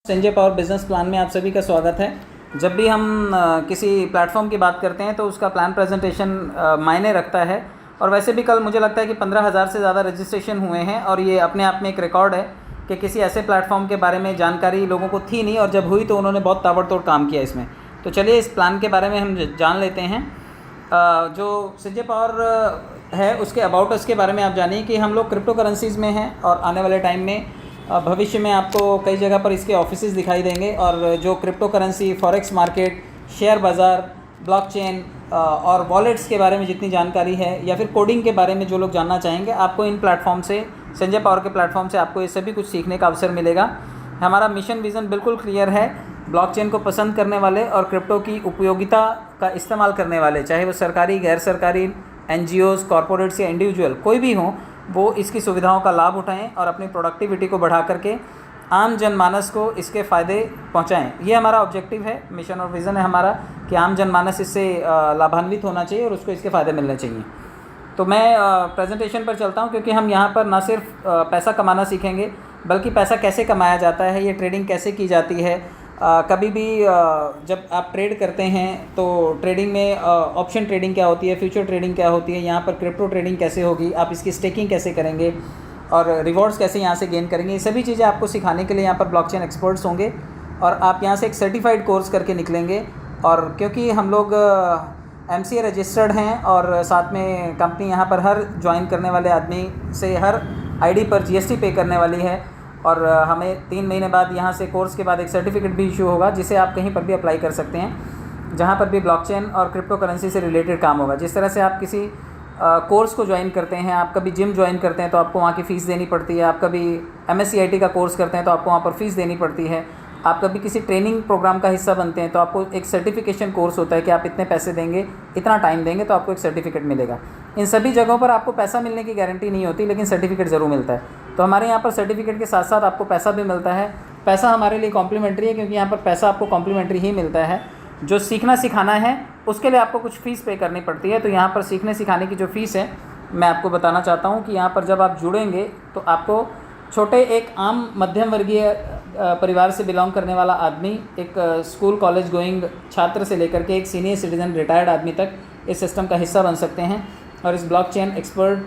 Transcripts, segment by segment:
Sanjay power business plan में आप सभी का स्वागत है। जब भी हम किसी प्लेटफॉर्म की बात करते हैं तो उसका प्लान प्रेजेंटेशन मायने रखता है। और वैसे भी कल मुझे लगता है कि 15,000 से ज़्यादा रजिस्ट्रेशन हुए हैं और ये अपने आप में एक रिकॉर्ड है कि किसी ऐसे प्लेटफॉर्म के बारे में जानकारी लोगों को थी नहीं और जब हुई तो उन्होंने बहुत ताबड़तोड़ काम किया इसमें। तो चलिए इस प्लान के बारे में हम जान लेते हैं। जो संजय पावर है उसके अबाउट अस के बारे में आप जानिए कि हम लोग क्रिप्टो करेंसीज़ में हैं और आने वाले टाइम में भविष्य में आपको कई जगह पर इसके ऑफिसेज दिखाई देंगे। और जो crypto currency, forex market, share बाज़ार, ब्लॉकचेन और वॉलेट्स के बारे में जितनी जानकारी है या फिर कोडिंग के बारे में जो लोग जानना चाहेंगे, आपको इन प्लेटफॉर्म से, संजय पावर के प्लेटफॉर्म से आपको ये सभी कुछ सीखने का अवसर मिलेगा। हमारा मिशन विज़न बिल्कुल क्लियर है। ब्लॉकचेन को पसंद करने वाले और क्रिप्टो की उपयोगिता का इस्तेमाल करने वाले, चाहे वो सरकारी, गैर सरकारी, NGOs, कॉरपोरेट्स या इंडिविजुअल कोई भी हों, वो इसकी सुविधाओं का लाभ उठाएं और अपनी प्रोडक्टिविटी को बढ़ा करके आम जनमानस को इसके फ़ायदे पहुंचाएं। ये हमारा ऑब्जेक्टिव है, मिशन और विज़न है हमारा कि आम जनमानस इससे लाभान्वित होना चाहिए और उसको इसके फ़ायदे मिलने चाहिए। तो मैं प्रेजेंटेशन पर चलता हूं क्योंकि हम यहाँ पर ना सिर्फ पैसा कमाना सीखेंगे बल्कि पैसा कैसे कमाया जाता है, ये ट्रेडिंग कैसे की जाती है। कभी भी जब आप ट्रेड करते हैं तो ट्रेडिंग में ऑप्शन ट्रेडिंग क्या होती है, फ्यूचर ट्रेडिंग क्या होती है, यहाँ पर क्रिप्टो ट्रेडिंग कैसे होगी, आप इसकी स्टेकिंग कैसे करेंगे और रिवॉर्ड्स कैसे यहाँ से गेन करेंगे, ये सभी चीज़ें आपको सिखाने के लिए यहाँ पर ब्लॉकचेन एक्सपर्ट्स होंगे और आप यहाँ से एक सर्टिफाइड कोर्स करके निकलेंगे। और क्योंकि हम लोग MCA रजिस्टर्ड हैं और साथ में कंपनी यहाँ पर हर ज्वाइन करने वाले आदमी से हर ID पर GST पे करने वाली है और हमें 3 महीने बाद यहाँ से कोर्स के बाद एक सर्टिफिकेट भी इशू होगा जिसे आप कहीं पर भी अप्लाई कर सकते हैं जहाँ पर भी ब्लॉकचेन और क्रिप्टो करेंसी से रिलेटेड काम होगा। जिस तरह से आप किसी कोर्स को ज्वाइन करते हैं, आप कभी जिम ज्वाइन करते हैं तो आपको वहाँ की फ़ीस देनी पड़ती है, आप कभी MSCIT का कोर्स करते हैं तो आपको वहाँ पर फ़ीस देनी पड़ती है, आप कभी किसी ट्रेनिंग प्रोग्राम का हिस्सा बनते हैं तो आपको एक सर्टिफिकेशन कोर्स होता है कि आप इतने पैसे देंगे, इतना टाइम देंगे तो आपको एक सर्टिफिकेट मिलेगा। इन सभी जगहों पर आपको पैसा मिलने की गारंटी नहीं होती लेकिन सर्टिफिकेट ज़रूर मिलता है। तो हमारे यहाँ पर सर्टिफिकेट के साथ साथ आपको पैसा भी मिलता है। पैसा हमारे लिए कॉम्प्लीमेंट्री है क्योंकि यहाँ पर पैसा आपको कॉम्प्लीमेंट्री ही मिलता है। जो सीखना सिखाना है उसके लिए आपको कुछ फ़ीस पे करनी पड़ती है। तो यहाँ पर सीखने सिखाने की जो फ़ीस है मैं आपको बताना चाहता हूँ कि यहाँ पर जब आप जुड़ेंगे तो आपको छोटे एक आम मध्यम वर्गीय परिवार से बिलोंग करने वाला आदमी, एक स्कूल कॉलेज गोइंग छात्र से लेकर के एक सीनियर सिटीज़न रिटायर्ड आदमी तक इस सिस्टम का हिस्सा बन सकते हैं और इस ब्लॉकचेन एक्सपर्ट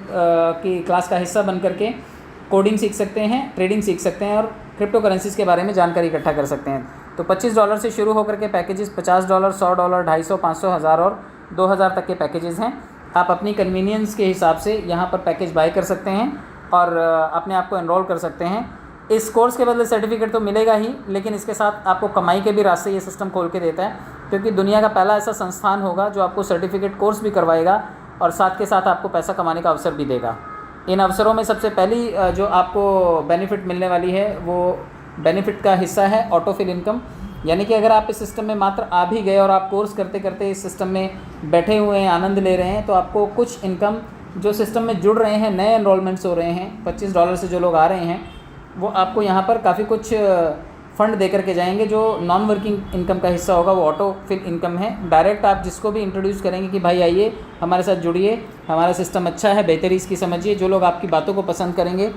की क्लास का हिस्सा बन करके कोडिंग सीख सकते हैं, ट्रेडिंग सीख सकते हैं और क्रिप्टो करेंसीज़ के बारे में जानकारी इकट्ठा कर सकते हैं। तो $25 से शुरू होकर के पैकेजेस $50, $100, $250, $500, 1000 और 2000 तक के पैकेजेस हैं। आप अपनी कन्वीनियंस के हिसाब से यहाँ पर पैकेज बाय कर सकते हैं और अपने आप को एनरोल कर सकते हैं। इस कोर्स के बदले सर्टिफिकेट तो मिलेगा ही लेकिन इसके साथ आपको कमाई के भी रास्ते ये सिस्टम खोल के देता है क्योंकि दुनिया का पहला ऐसा संस्थान होगा जो आपको सर्टिफिकेट कोर्स भी करवाएगा और साथ के साथ आपको पैसा कमाने का अवसर भी देगा। इन अवसरों में सबसे पहली जो आपको बेनिफिट मिलने वाली है वो बेनिफिट का हिस्सा है ऑटोफिल इनकम। यानी कि अगर आप इस सिस्टम में मात्र आ भी गए और आप कोर्स करते करते इस सिस्टम में बैठे हुए हैं, आनंद ले रहे हैं, तो आपको कुछ इनकम जो सिस्टम में जुड़ रहे हैं, नए एनरोलमेंट्स हो रहे हैं, $25 से जो लोग आ रहे हैं वो आपको यहाँ पर काफ़ी कुछ फ़ंड दे करके जाएंगे। जो नॉन वर्किंग इनकम का हिस्सा होगा वो ऑटो फिल इनकम है। डायरेक्ट आप जिसको भी इंट्रोड्यूस करेंगे कि भाई आइए हमारे साथ जुड़िए, हमारा सिस्टम अच्छा है, बेहतरी इसकी समझिए, जो लोग आपकी बातों को पसंद करेंगे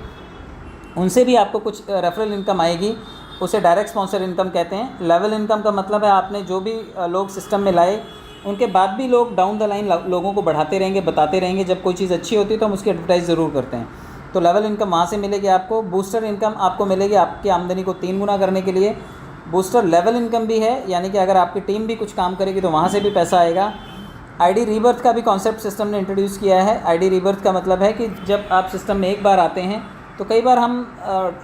उनसे भी आपको कुछ रेफरल इनकम आएगी, उसे डायरेक्ट स्पॉन्सर इनकम कहते हैं। लेवल इनकम का मतलब है आपने जो भी लोग सिस्टम में लाए उनके बाद भी लोग डाउन द लाइन लोगों को बढ़ाते रहेंगे, बताते रहेंगे। जब कोई चीज़ अच्छी होती है तो हम उसकी एडवर्टाइज ज़रूर करते हैं। तो लेवल इनकम वहाँ से मिलेगी आपको। बूस्टर इनकम आपको मिलेगी आपकी आमदनी को 3 गुना करने के लिए। बूस्टर लेवल इनकम भी है, यानी कि अगर आपकी टीम भी कुछ काम करेगी तो वहाँ से भी पैसा आएगा। ID रीबर्थ का भी कॉन्सेप्ट सिस्टम ने इंट्रोड्यूस किया है। ID रीबर्थ का मतलब है कि जब आप सिस्टम में एक बार आते हैं तो कई बार हम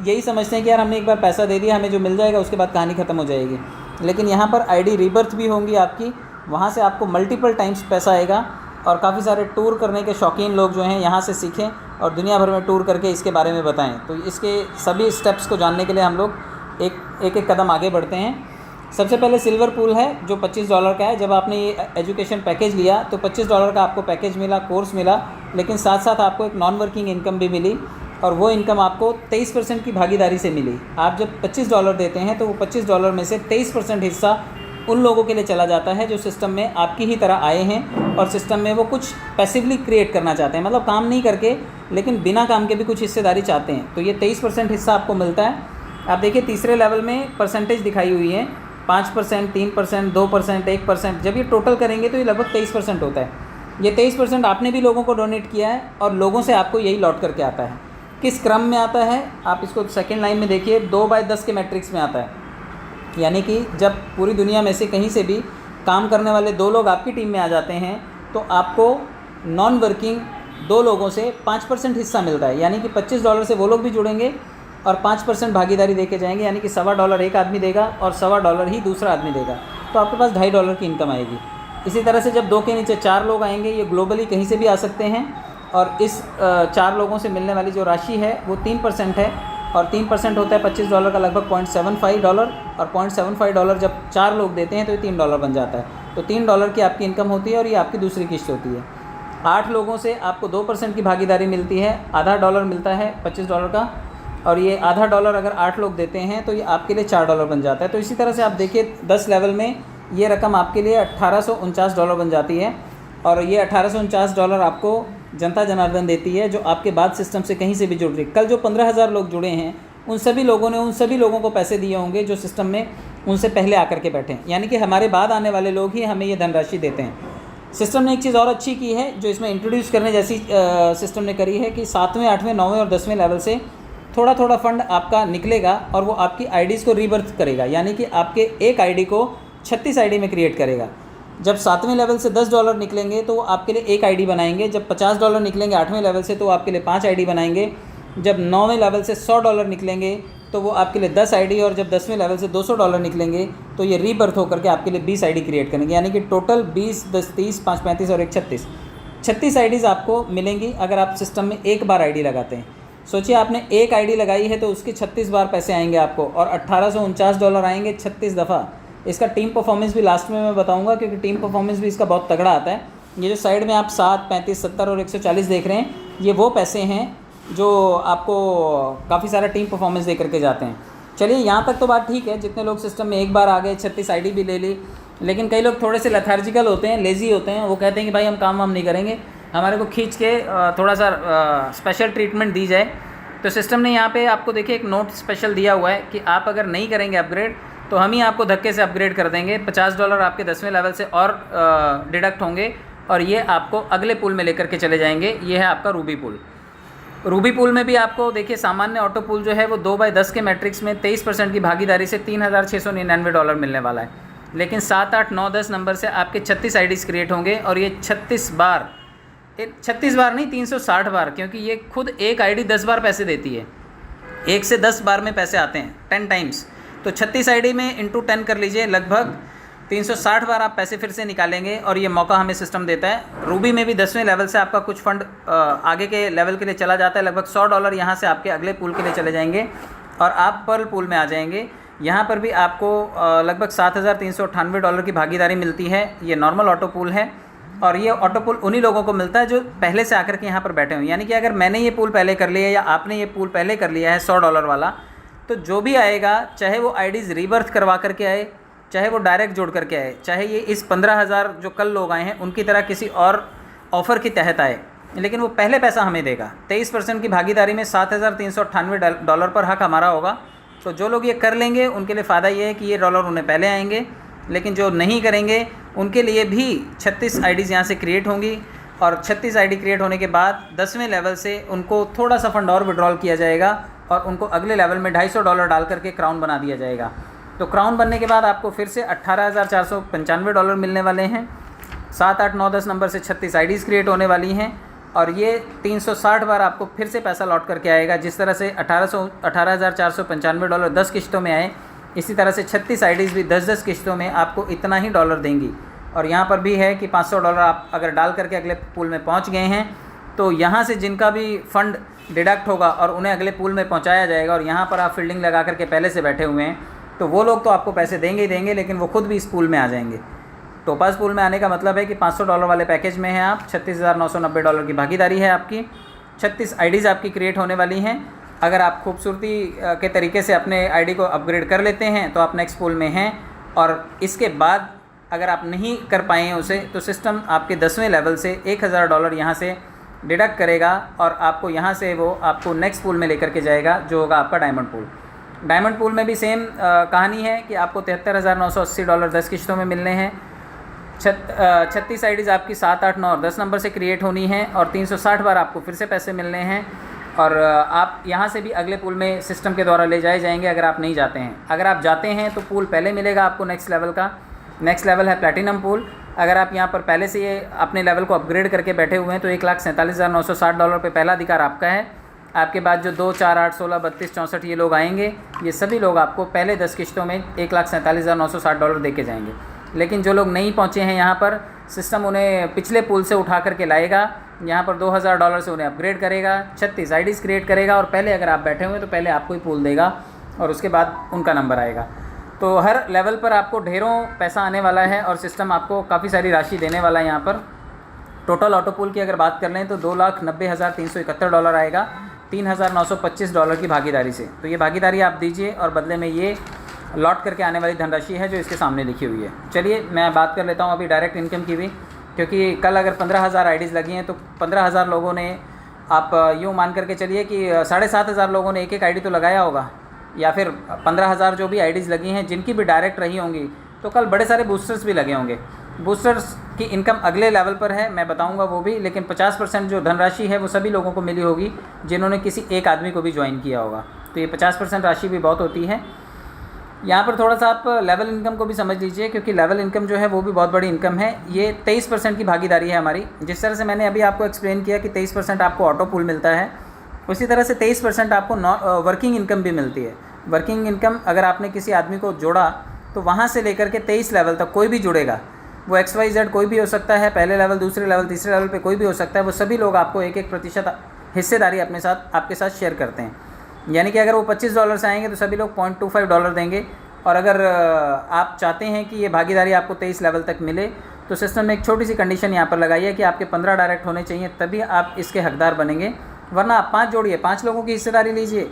यही समझते हैं कि यार हमने एक बार पैसा दे दिया, हमें जो मिल जाएगा उसके बाद कहानी ख़त्म हो जाएगी। लेकिन यहाँ पर ID रीबर्थ भी होंगी आपकी, वहाँ से आपको मल्टीपल टाइम्स पैसा आएगा और काफ़ी सारे टूर करने के शौकीन लोग जो हैं यहाँ से सीखें और दुनिया भर में टूर करके इसके बारे में बताएं। तो इसके सभी स्टेप्स को जानने के लिए हम लोग एक कदम आगे बढ़ते हैं। सबसे पहले सिल्वर पूल है जो $25 का है। जब आपने ये एजुकेशन पैकेज लिया तो $25 का आपको पैकेज मिला, कोर्स मिला, लेकिन साथ साथ आपको एक नॉन वर्किंग इनकम भी मिली और वो इनकम आपको 23% की भागीदारी से मिली। आप जब $25 देते हैं तो वो $25 में से 23% हिस्सा उन लोगों के लिए चला जाता है जो सिस्टम में आपकी ही तरह आए हैं और सिस्टम में वो कुछ पैसिवली क्रिएट करना चाहते हैं, मतलब काम नहीं करके लेकिन बिना काम के भी कुछ हिस्सेदारी चाहते हैं। तो ये 23% हिस्सा आपको मिलता है आप देखिए तीसरे लेवल में परसेंटेज दिखाई हुई है 5%, 3%, 2%, 1%। जब ये टोटल करेंगे तो ये लगभग 23% होता है। ये 23% आपने भी लोगों को डोनेट किया है और लोगों से आपको यही लौट करके आता है। किस क्रम में आता है आप इसको सेकेंड लाइन में देखिए, 2/10 के मैट्रिक्स में आता है। यानी कि जब पूरी दुनिया में से कहीं से भी काम करने वाले 2 लोग आपकी टीम में आ जाते हैं तो आपको नॉन वर्किंग 2 लोगों से 5% हिस्सा मिलता है। यानी कि $25 से वो लोग भी जुड़ेंगे और 5% भागीदारी देके जाएंगे। यानी कि $1.25 एक आदमी देगा और $1.25 ही दूसरा आदमी देगा, तो आपके पास $2.5 की इनकम आएगी। इसी तरह से जब 2 के नीचे 4 लोग आएंगे, ये ग्लोबली कहीं से भी आ सकते हैं, और इस 4 लोगों से मिलने वाली जो राशि है वो 3% है, और 3% होता है $25 का लगभग $0.75, और $0.75 जब 4 लोग देते हैं तो ये $3 बन जाता है। तो $3 की आपकी इनकम होती है और ये आपकी दूसरी किस्त होती है। 8 लोगों से आपको 2% की भागीदारी मिलती है, आधा $1 मिलता है $25 का, और ये आधा $1 अगर 8 लोग देते हैं तो ये आपके लिए $4 बन जाता है। तो इसी तरह से आप देखिए 10 लेवल में ये रकम आपके लिए $1849 बन जाती है, और ये $1849 आपको जनता जनार्दन देती है, जो आपके बाद सिस्टम से कहीं से भी जुड़ रही। कल जो 15,000 लोग जुड़े हैं उन सभी लोगों ने उन सभी लोगों को पैसे दिए होंगे जो सिस्टम में उनसे पहले आकर के बैठे हैं। यानी कि हमारे बाद आने वाले लोग ही हमें ये धनराशि देते हैं। सिस्टम ने एक चीज़ और अच्छी की है जो इसमें इंट्रोड्यूस करने जैसी सिस्टम ने करी है कि 7वें, 8वें, 9वें और 10वें लेवल से थोड़ा थोड़ा फंड आपका निकलेगा और वो आपकी आईडीज़ को रीबर्थ करेगा। यानी कि आपके एक आईडी को 36 आईडी में क्रिएट करेगा। जब 7वें लेवल से $10 निकलेंगे तो वो आपके लिए एक आईडी बनाएंगे। जब $50 निकलेंगे 8वें लेवल से तो वो आपके लिए 5 आईडी बनाएंगे। जब 9वें लेवल से $100 निकलेंगे तो वो आपके लिए 10 आईडी, और जब 10वें लेवल से $200 निकलेंगे तो ये रीबर्थ होकर के आपके लिए 20 आईडी क्रिएट करेंगे। यानी कि टोटल 20, 10, 30, 5, 35 और 1, 36 आईडीज़ आपको मिलेंगी अगर आप सिस्टम में एक बार आईडी लगाते हैं। सोचिए आपने एक आईडी लगाई है तो उसके 36 बार पैसे आएंगे आपको, और $1849 आएंगे 36 दफ़ा। इसका टीम परफॉर्मेंस भी लास्ट में मैं बताऊंगा, क्योंकि टीम परफॉर्मेंस भी इसका बहुत तगड़ा आता है। ये जो साइड में आप 7, 35, 70 और 140 देख रहे हैं, ये वो पैसे हैं जो आपको काफ़ी सारा टीम परफॉर्मेंस दे करके जाते हैं। चलिए यहाँ तक तो बात ठीक है, जितने लोग सिस्टम में एक बार आ गए 36 आईडी भी ले ली। लेकिन कई लोग थोड़े से लेथार्जिकल होते हैं, लेज़ी होते हैं, वो कहते हैं कि भाई हम काम वाम नहीं करेंगे, हमारे को खींच के थोड़ा सा स्पेशल ट्रीटमेंट दी जाए। तो सिस्टम ने यहाँ पे आपको देखिए एक नोट स्पेशल दिया हुआ है कि आप अगर नहीं करेंगे अपग्रेड तो हम ही आपको धक्के से अपग्रेड कर देंगे। $50 आपके 10वें लेवल से और डिडक्ट होंगे, और ये आपको अगले पूल में लेकर के चले जाएंगे। ये है आपका रूबी पूल। रूबी पूल में भी आपको देखिए सामान्य ऑटो पूल जो है वो 2/10 के मैट्रिक्स में 23% की भागीदारी से $3,699 मिलने वाला है। लेकिन 7, 8, 9, 10 नंबर से आपके 36 आईडीज़ क्रिएट होंगे, और ये 36 बार नहीं 360 बार, क्योंकि ये खुद एक आईडी 10 बार पैसे देती है। 1 से 10 बार में पैसे आते हैं 10 टाइम्स। तो 36 आईडी में इंटू 10 कर लीजिए, लगभग 360 बार आप पैसे फिर से निकालेंगे, और ये मौका हमें सिस्टम देता है। रूबी में भी 10वें लेवल से आपका कुछ फंड आगे के लेवल के लिए चला जाता है। लगभग $100 यहाँ से आपके अगले पूल के लिए चले जाएंगे, और आप पर्ल पूल में आ जाएंगे। यहाँ पर भी आपको लगभग $7,398 की भागीदारी मिलती है। ये नॉर्मल ऑटो पूल है, और ये ऑटो पूल उन्हीं लोगों को मिलता है जो पहले से आकर के यहाँ पर बैठे हुए। यानी कि अगर मैंने ये पूल पहले कर लिया या आपने ये पूल पहले कर लिया है $100 वाला, तो जो भी आएगा, चाहे वो आईडीज़ रीबर्थ करवा करके आए, चाहे वो डायरेक्ट जोड़ करके आए, चाहे ये इस 15,000 जो कल लोग आए हैं उनकी तरह किसी और ऑफ़र के तहत आए, लेकिन वो पहले पैसा हमें देगा। 23% की भागीदारी में $7,398 पर हक हमारा होगा। तो जो लोग ये कर लेंगे उनके लिए फ़ायदा ये है कि ये डॉलर उन्हें पहले आएंगे, लेकिन जो नहीं करेंगे उनके लिए भी 36 आईडीज़ यहाँ से क्रिएट होंगी, और 36 आईडी क्रिएट होने के बाद 10वें लेवल से उनको थोड़ा सा फंड और विड्रॉल किया जाएगा, और उनको अगले लेवल में $250 डाल करके क्राउन बना दिया जाएगा। तो क्राउन बनने के बाद आपको फिर से $18,495 मिलने वाले हैं। 7, 8, 9, 10 नंबर से 36 आईडीज़ क्रिएट होने वाली हैं, और ये 360 बार आपको फिर से पैसा लौट करके आएगा। जिस तरह से $18,495 10 किश्तों में आए, इसी तरह से 36 आईडीज़ भी 10-10 किश्तों में आपको इतना ही डॉलर देंगी। और यहाँ पर भी है कि $500 आप अगर डाल करके अगले पूल में पहुँच गए हैं, तो यहाँ से जिनका भी फंड डिडक्ट होगा और उन्हें अगले पूल में पहुँचाया जाएगा, और यहाँ पर आप फील्डिंग लगा करके पहले से बैठे हुए हैं, तो वो लोग तो आपको पैसे देंगे ही देंगे, लेकिन वो खुद भी इस पूल में आ जाएंगे। टोपाज पूल में आने का मतलब है कि $500 वाले पैकेज में हैं आप, $36,990 की भागीदारी है आपकी, 36 आईडीज़ आपकी क्रिएट होने वाली हैं। अगर आप खूबसूरती के तरीके से अपने आईडी को अपग्रेड कर लेते हैं तो आप नेक्स्ट पूल में हैं, और इसके बाद अगर आप नहीं कर पाए उसे, तो सिस्टम आपके 10वें लेवल से $1,000 यहाँ से डिडक्ट करेगा, और आपको यहाँ से वो आपको नेक्स्ट पूल में लेकर के जाएगा, जो होगा आपका डायमंड पूल। डायमंड पूल में भी सेम कहानी है कि आपको $73,980 10 किश्तों में मिलने हैं। 36 आईडीज़ आपकी 7, 8, 9 और 10 नंबर से क्रिएट होनी है और 360 बार आपको फिर से पैसे मिलने हैं। और आप यहाँ से भी अगले पूल में सिस्टम के द्वारा ले जाए जाएंगे अगर आप नहीं जाते हैं। अगर आप जाते हैं तो पूल पहले मिलेगा आपको नेक्स्ट लेवल का। नेक्स्ट लेवल है प्लैटिनम पूल। अगर आप यहाँ पर पहले से ये अपने लेवल को अपग्रेड करके बैठे हुए हैं तो $1,47,960 पे पहला अधिकार आपका है। आपके बाद जो 2, 4, 8, 16, 32, 64 ये लोग आएंगे, ये सभी लोग आपको पहले 10 किश्तों में $1,47,960 दे के जाएंगे। लेकिन जो लोग नहीं पहुँचे हैं यहाँ पर, सिस्टम उन्हें पिछले पूल से उठा करके लाएगा, यहाँ पर $2,000 से उन्हें अपग्रेड करेगा, 36 आईडीज़ क्रिएट करेगा और पहले अगर आप बैठे हुए हैं तो पहले आपको ही पूल देगा और उसके बाद उनका नंबर आएगा। तो हर लेवल पर आपको ढेरों पैसा आने वाला है और सिस्टम आपको काफ़ी सारी राशि देने वाला है। यहाँ पर टोटल ऑटो पूल की अगर बात कर लें तो $2,90,371 आएगा $3,925 की भागीदारी से। तो ये भागीदारी आप दीजिए और बदले में ये लौट करके आने वाली धनराशि है जो इसके सामने लिखी हुई है। चलिए मैं बात कर लेता हूँ अभी डायरेक्ट इनकम की भी, क्योंकि कल अगर 15,000 आईडीज़ लगी हैं तो 15,000 लोगों ने, आप यूँ मान करके चलिए कि 7,500 लोगों ने एक आईडी तो लगाया होगा, या फिर 15,000 जो भी आईडीज़ लगी हैं जिनकी भी डायरेक्ट रही होंगी, तो कल बड़े सारे बूस्टर्स भी लगे होंगे। बूस्टर्स की इनकम अगले लेवल पर है, मैं बताऊंगा वो भी, लेकिन 50% जो धनराशि है वो सभी लोगों को मिली होगी जिन्होंने किसी एक आदमी को भी ज्वाइन किया होगा। तो ये 50% राशि भी बहुत होती है। यहाँ पर थोड़ा सा आप लेवल इनकम को भी समझ लीजिए, क्योंकि लेवल इनकम जो है वो भी बहुत बड़ी इनकम है। ये 23% की भागीदारी है हमारी। जिस तरह से मैंने अभी आपको एक्सप्लेन किया कि 23% आपको ऑटो पूल मिलता है, उसी तरह से 23% आपको वर्किंग इनकम भी मिलती है। वर्किंग इनकम अगर आपने किसी आदमी को जोड़ा तो वहाँ से लेकर के 23 लेवल तक कोई भी जुड़ेगा, वो XYZ कोई भी हो सकता है, पहले लेवल, दूसरे लेवल, तीसरे लेवल पे कोई भी हो सकता है, वो सभी लोग आपको 1% हिस्सेदारी आपके साथ शेयर करते हैं। यानी कि अगर वो $25 से आएंगे तो सभी लोग $0.25 देंगे। और अगर आप चाहते हैं कि ये भागीदारी आपको 23 लेवल तक मिले तो सिस्टम में एक छोटी सी कंडीशन यहाँ पर लगाई है कि आपके 15 डायरेक्ट होने चाहिए, तभी आप इसके हकदार बनेंगे। वरना आप 5 जोड़िए, 5 लोगों की हिस्सेदारी लीजिए,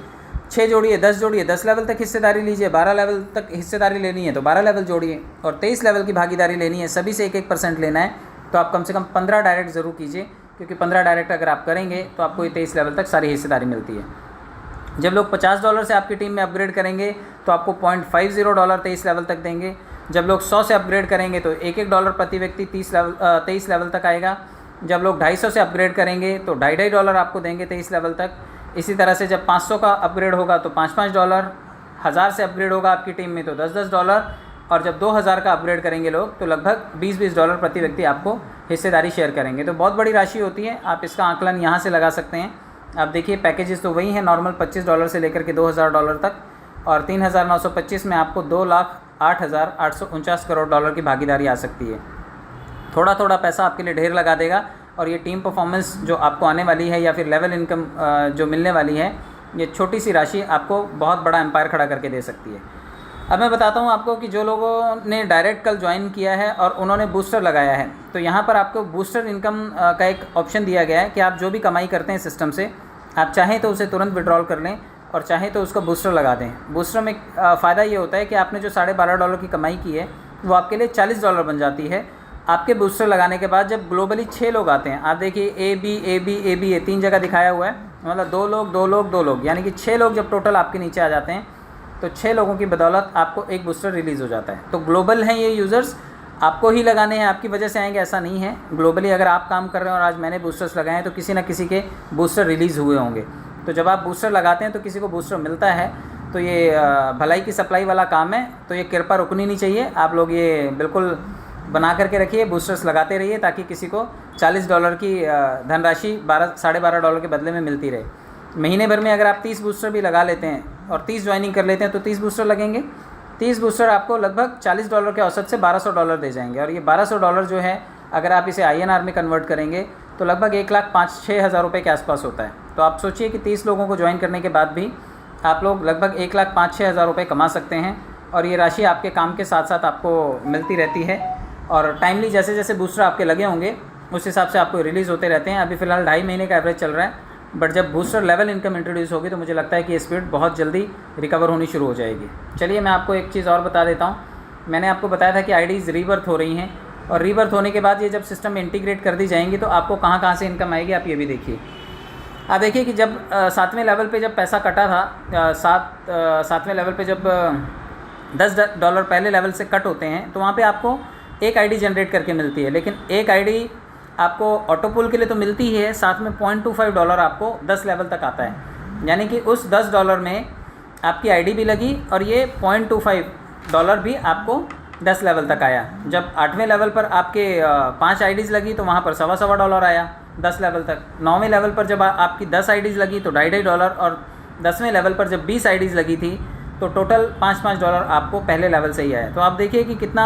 6 जोड़िए, 10 जोड़िए, 10 लेवल तक हिस्सेदारी लीजिए, 12 लेवल तक हिस्सेदारी लेनी है तो 12 लेवल जोड़िए, और 23 लेवल की भागीदारी लेनी है, सभी से 1% लेना है, तो आप कम से कम 15 डायरेक्ट ज़रूर कीजिए, क्योंकि 15 डायरेक्ट अगर आप करेंगे तो आपको ये 23 लेवल तक सारी हिस्सेदारी मिलती है। जब लोग $50 से आपकी टीम में अपग्रेड करेंगे तो आपको $0.50 23 लेवल तक देंगे। जब लोग 100 से अपग्रेड करेंगे तो $1 प्रति व्यक्ति 23 लेवल तक आएगा। जब लोग 250 से अपग्रेड करेंगे तो $2.50 आपको देंगे 23 लेवल तक। इसी तरह से जब 500 का अपग्रेड होगा तो $5, 1000 से अपग्रेड होगा आपकी टीम में तो $10, और जब 2000 का अपग्रेड करेंगे लोग तो लगभग $20 प्रति व्यक्ति आपको हिस्सेदारी शेयर करेंगे। तो बहुत बड़ी राशि होती है। आप इसका आकलन यहाँ से लगा सकते हैं। आप देखिए पैकेजेस तो वही हैं नॉर्मल, $25 से लेकर के $2000 तक, और 3,925 में आपको $2,08,849 करोड़ की भागीदारी आ सकती है। थोड़ा थोड़ा पैसा आपके लिए ढेर लगा देगा, और ये टीम परफॉर्मेंस जो आपको आने वाली है या फिर लेवल इनकम जो मिलने वाली है, ये छोटी सी राशि आपको बहुत बड़ा एम्पायर खड़ा करके दे सकती है। अब मैं बताता हूँ आपको कि जो लोगों ने डायरेक्ट कल ज्वाइन किया है और उन्होंने बूस्टर लगाया है, तो यहाँ पर आपको बूस्टर इनकम का एक ऑप्शन दिया गया है कि आप जो भी कमाई करते हैं सिस्टम से, आप चाहें तो उसे तुरंत विड्रॉल कर लें और चाहें तो उसका बूस्टर लगा दें। बूस्टर में फ़ायदा ये होता है कि आपने जो $12.5 की कमाई की है वो आपके लिए $40 बन जाती है। आपके बूस्टर लगाने के बाद जब ग्लोबली 6 लोग आते हैं, आप देखिए ए 3 जगह दिखाया हुआ है, मतलब 2 लोग, यानी कि 6 लोग जब टोटल आपके नीचे आ जाते हैं तो 6 लोगों की बदौलत आपको एक बूस्टर रिलीज़ हो जाता है। तो ग्लोबल हैं ये यूज़र्स, आपको ही लगाने हैं, आपकी वजह से आएंगे ऐसा नहीं है। ग्लोबली अगर आप काम कर रहे हैं और आज मैंने बूस्टर्स लगाए हैं तो किसी न किसी के बूस्टर रिलीज़ हुए होंगे। तो जब आप बूस्टर लगाते हैं तो किसी को बूस्टर मिलता है, तो ये भलाई की सप्लाई वाला काम है, तो ये कृपा रुकनी नहीं चाहिए। आप लोग ये बिल्कुल बना करके रखिए, बूस्टर्स लगाते रहिए ताकि किसी को $40 की धनराशि $12.5 के बदले में मिलती रहे। महीने भर में अगर आप 30 बूस्टर भी लगा लेते हैं और 30 ज्वाइनिंग कर लेते हैं तो 30 बूस्टर लगेंगे। 30 बूस्टर आपको लगभग $40 के औसत से $1200 दे जाएंगे, और ये $1200 जो है अगर आप इसे INR में कन्वर्ट करेंगे तो लगभग 1,05,6 हज़ार रुपये के आसपास होता है। तो आप सोचिए कि 30 लोगों को ज्वाइन करने के बाद भी आप लोग लगभग 1,05,6 हज़ार रुपये कमा सकते हैं, और ये राशि आपके काम के साथ साथ आपको मिलती रहती है। और टाइमली जैसे जैसे बूस्टर आपके लगे होंगे उस हिसाब से आपको रिलीज़ होते रहते हैं। अभी फ़िलहाल 2.5 महीने का एवरेज चल रहा है, बट जब बूस्टर लेवल इनकम इंट्रोड्यूस होगी तो मुझे लगता है कि ये स्पीड बहुत जल्दी रिकवर होनी शुरू हो जाएगी। चलिए मैं आपको एक चीज़ और बता देता हूँ। मैंने आपको बताया था कि आईडीज़ रीबर्थ हो रही हैं, और रीबर्थ होने के बाद ये जब सिस्टम में इंटीग्रेट कर दी जाएंगी तो आपको कहाँ कहाँ से इनकम आएगी आप ये भी देखिए। आप देखिए कि जब 7वें लेवल पे जब पैसा कटा था, 7वें लेवल पे जब $10 पहले लेवल से कट होते हैं तो वहाँ पे आपको एक आईडी जनरेट करके मिलती है, लेकिन एक आईडी आपको ऑटो पुल के लिए तो मिलती ही है, साथ में $0.25 आपको 10 लेवल तक आता है। यानी कि उस $10 में आपकी आईडी भी लगी और ये $0.25 भी आपको 10 लेवल तक आया। जब 8वें लेवल पर आपके 5 आईडीज़ लगी तो वहाँ पर $1.25 आया 10 लेवल तक। 9वें लेवल पर जब आपकी 10 आईडीज़ लगी तो $2.5, और 10वें लेवल पर जब 20 आईडीज़ लगी थी तो टोटल $5 आपको पहले लेवल से ही आया। तो आप देखिए कि कितना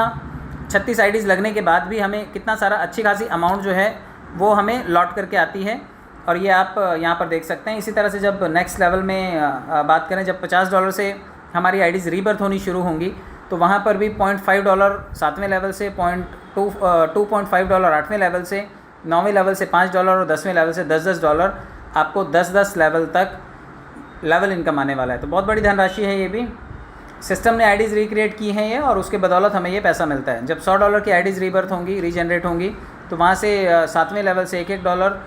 36 आईडीज़ लगने के बाद भी हमें कितना सारा अच्छी खासी अमाउंट जो है वो हमें लौट करके आती है, और ये आप यहाँ पर देख सकते हैं। इसी तरह से जब नेक्स्ट लेवल में बात करें, जब $50 से हमारी आईडीज़ रीबर्थ होनी शुरू होंगी तो वहाँ पर भी $0.5 7वें लेवल से, 2.5 8वें लेवल से, 9वें लेवल से $5 और 10वें लेवल से $10 आपको 10 लेवल तक लेवल इनकम आने वाला है। तो बहुत बड़ी धनराशि है ये भी। सिस्टम ने आईडीज़ रिक्रिएट की हैं ये, और उसके बदौलत हमें ये पैसा मिलता है। जब $100 की आईडीज़ रीबर्थ होंगी, रीजनरेट होंगी, तो वहाँ से 7वें लेवल से $1,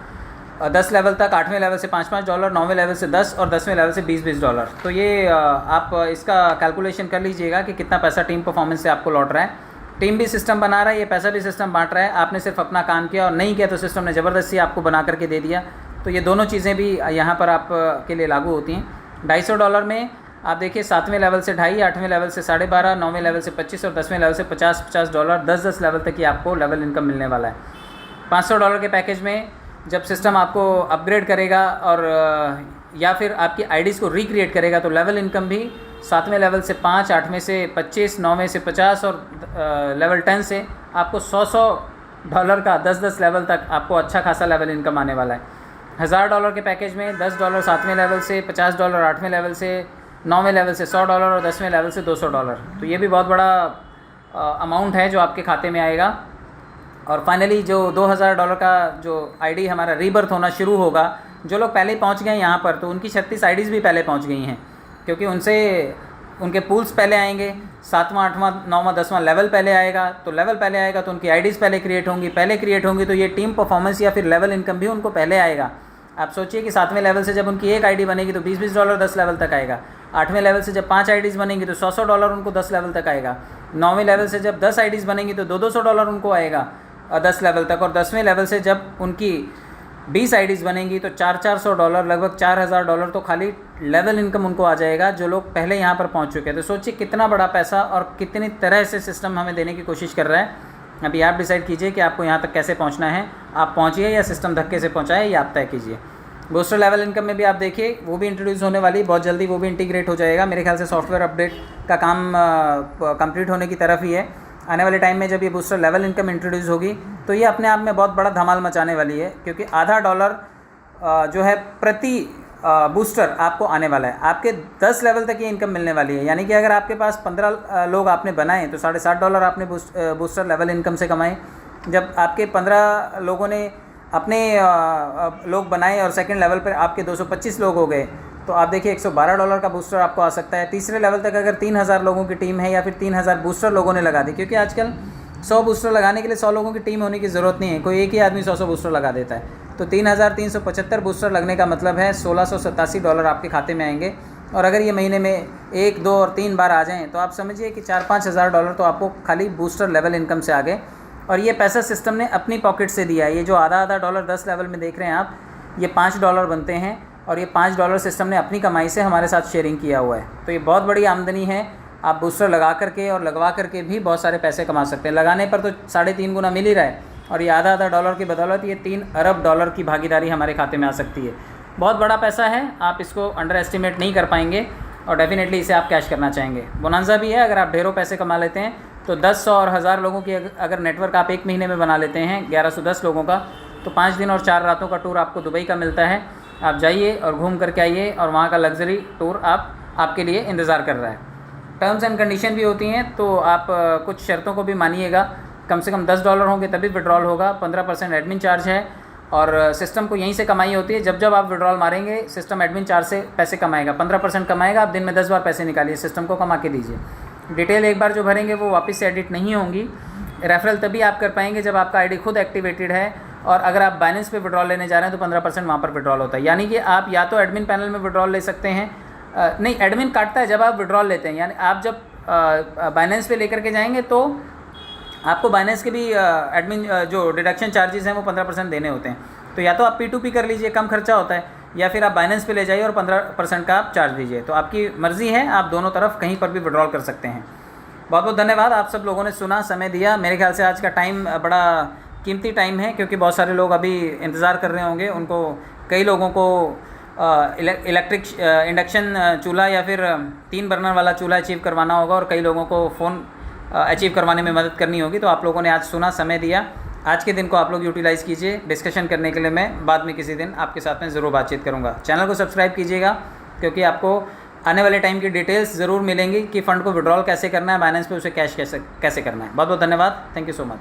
10 लेवल तक, 8वें लेवल से $5, 9वें लेवल से 10 और 10वें लेवल से $20। तो ये आप इसका कैलकुलेशन कर लीजिएगा कि कितना पैसा टीम परफॉर्मेंस से आपको लौट रहा है। टीम भी सिस्टम बना रहा है, ये पैसा भी सिस्टम बांट रहा है। आपने सिर्फ अपना काम किया, और नहीं किया तो सिस्टम ने ज़बरदस्ती आपको बना करके दे दिया। तो ये दोनों चीज़ें भी यहाँ पर आप के लिए लागू होती हैं। $250 में आप देखिए 7वें लेवल से 2.5, 8वें लेवल से 12.5, 9वें लेवल से 25 और 10वें लेवल से $50, 10 लेवल तक ही आपको लेवल इनकम मिलने वाला है। $500 के पैकेज में जब सिस्टम आपको अपग्रेड करेगा और या फिर आपकी आईडीज़ को रिक्रिएट करेगा तो लेवल इनकम भी 7वें लेवल से 5, 8वें से 25, 9वें से 50 और लेवल 10 से आपको $100 का 10 लेवल तक आपको अच्छा खासा लेवल इनकम आने वाला है। $1000 के पैकेज में $10 7वें लेवल से, $50 8वें लेवल से, 9वें लेवल से $100 और 10वें लेवल से $200। तो ये भी बहुत बड़ा अमाउंट है जो आपके खाते में आएगा। और फाइनली जो $2000 का जो आईडी हमारा रीबर्थ होना शुरू होगा, जो लोग पहले पहुंच गए यहाँ पर तो उनकी 36 आईडीज़ भी पहले पहुंच गई हैं, क्योंकि उनसे उनके पूल्स पहले आएंगे। 7वां 8वां 9वां 10वां लेवल पहले आएगा, तो लेवल पहले आएगा तो उनकी आईडीज़ पहले क्रिएट होंगी तो ये टीम परफॉर्मेंस या फिर लेवल इनकम भी उनको पहले आएगा। आप सोचिए कि 7वें लेवल से जब उनकी एक आईडी बनेगी तो $20 10 लेवल तक आएगा। 8वें लेवल से जब 5 आईडीज़ बनेंगी तो $100 उनको 10 लेवल तक आएगा। 9वें लेवल से जब 10 आईडीज़ बनेंगी तो $200 उनको आएगा 10 लेवल तक। और 10वें लेवल से जब उनकी 20 आईडीज़ बनेंगी तो $400 लगभग $4000 तो खाली लेवल इनकम उनको आ जाएगा, जो लोग पहले यहाँ पर पहुँच चुके हैं। तो सोचिए कितना बड़ा पैसा और कितनी तरह से सिस्टम हमें देने की कोशिश कर रहा है। अभी आप डिसाइड कीजिए कि आपको यहाँ तक कैसे पहुँचना है। आप पहुँचिए या सिस्टम धक्के से पहुँचाए, ये आप तय कीजिए। बूस्टर लेवल इनकम में भी आप देखिए वो भी इंट्रोड्यूस होने वाली, बहुत जल्दी वो भी इंटीग्रेट हो जाएगा। मेरे ख्याल से सॉफ्टवेयर अपडेट का काम कंप्लीट होने की तरफ ही है। आने वाले टाइम में जब ये बूस्टर लेवल इनकम इंट्रोड्यूस होगी तो ये अपने आप में बहुत बड़ा धमाल मचाने वाली है, क्योंकि $0.5 जो है प्रति बूस्टर आपको आने वाला है। आपके 10 लेवल तक ये इनकम मिलने वाली है। यानी कि अगर आपके पास 15 लोग आपने बनाए तो $60 आपने बूस्टर लेवल इनकम से कमाए। जब आपके 15 लोगों ने अपने लोग बनाए और सेकंड लेवल पर आपके 225 लोग हो गए, तो आप देखिए $112 का बूस्टर आपको आ सकता है। तीसरे लेवल तक अगर 3000 लोगों की टीम है या फिर 3000 बूस्टर लोगों ने लगा दी, क्योंकि आजकल 100 बूस्टर लगाने के लिए 100 लोगों की टीम होने की ज़रूरत नहीं है, कोई एक ही आदमी 100 बूस्टर लगा देता है। तो 3375 बूस्टर लगने का मतलब है $1687 आपके खाते में आएंगे। और अगर ये महीने में 1, 2 और 3 बार आ जाएँ तो आप समझिए कि $4-5 हज़ार तो आपको खाली बूस्टर लेवल इनकम से आ गए। और ये पैसा सिस्टम ने अपनी पॉकेट से दिया है। ये जो आधा डॉलर 10 लेवल में देख रहे हैं आप, ये $5 बनते हैं, और ये $5 सिस्टम ने अपनी कमाई से हमारे साथ शेयरिंग किया हुआ है। तो ये बहुत बड़ी आमदनी है। आप बूस्टर लगा करके और लगवा करके भी बहुत सारे पैसे कमा सकते हैं। लगाने पर तो 3.5 गुना मिल ही रहा है, और ये आधा डॉलर की बदौलत ये $3 अरब की भागीदारी हमारे खाते में आ सकती है। बहुत बड़ा पैसा है, आप इसको अंडर एस्टिमेट नहीं कर पाएंगे, और डेफिनेटली इसे आप कैश करना चाहेंगे। बोनांजा भी है, अगर आप ढेरों पैसे कमा लेते हैं तो 10, 100 और 1000 लोगों की अगर नेटवर्क आप एक महीने में बना लेते हैं 1110 लोगों का, तो 5 दिन और 4 रातों का टूर आपको दुबई का मिलता है। आप जाइए और घूम करके आइए, और वहाँ का लग्जरी टूर आपके लिए इंतज़ार कर रहा है। टर्म्स एंड कंडीशन भी होती हैं, तो आप कुछ शर्तों को भी मानिएगा। कम से कम $10 होंगे तभी विड्रॉल होगा। 15% एडमिन चार्ज है, और सिस्टम को यहीं से कमाई होती है। जब आप विड्रॉल मारेंगे सिस्टम एडमिन चार्ज से पैसे कमाएगा, 15% कमाएगा। आप दिन में 10 बार पैसे निकालिए, सिस्टम को कमा के दीजिए। डिटेल एक बार जो भरेंगे वो वापस से एडिट नहीं होंगी। रेफरल तभी आप कर पाएंगे जब आपका आईडी खुद एक्टिवेटेड है, और अगर आप बाइनेंस पे विड्रॉल लेने जा रहे हैं तो 15% वहाँ पर विड्रॉल होता है। यानी कि आप या तो एडमिन पैनल में विड्रॉल ले सकते हैं, नहीं एडमिन काटता है जब आप विड्रॉल लेते हैं, यानी आप जब बाइनेंस पे लेकर के जाएंगे तो आपको बाइनेंस के भी एडमिन जो डिडक्शन चार्जेस हैं वो 15% देने होते हैं। तो या तो आप P2P कर लीजिए, कम खर्चा होता है, या फिर आप बाइनेंस पे ले जाइए और 15% का आप चार्ज दीजिए। तो आपकी मर्ज़ी है, आप दोनों तरफ कहीं पर भी विड्रॉल कर सकते हैं। बहुत बहुत धन्यवाद, आप सब लोगों ने सुना, समय दिया। मेरे ख्याल से आज का टाइम बड़ा कीमती टाइम है, क्योंकि बहुत सारे लोग अभी इंतज़ार कर रहे होंगे। उनको कई लोगों को इलेक्ट्रिक इंडक्शन चूल्हा या फिर 3 बर्नर वाला चूल्हा अचीव करवाना होगा, और कई लोगों को फ़ोन अचीव करवाने में मदद करनी होगी। तो आप लोगों ने आज सुना, समय दिया, आज के दिन को आप लोग यूटिलाइज़ कीजिए। डिस्कशन करने के लिए मैं बाद में किसी दिन आपके साथ में ज़रूर बातचीत करूँगा। चैनल को सब्सक्राइब कीजिएगा, क्योंकि आपको आने वाले टाइम की डिटेल्स ज़रूर मिलेंगी कि फ़ंड को विड्रॉल कैसे करना है, बाइनेंस पे उसे कैश कैसे करना है। बहुत बहुत धन्यवाद, थैंक यू सो मच।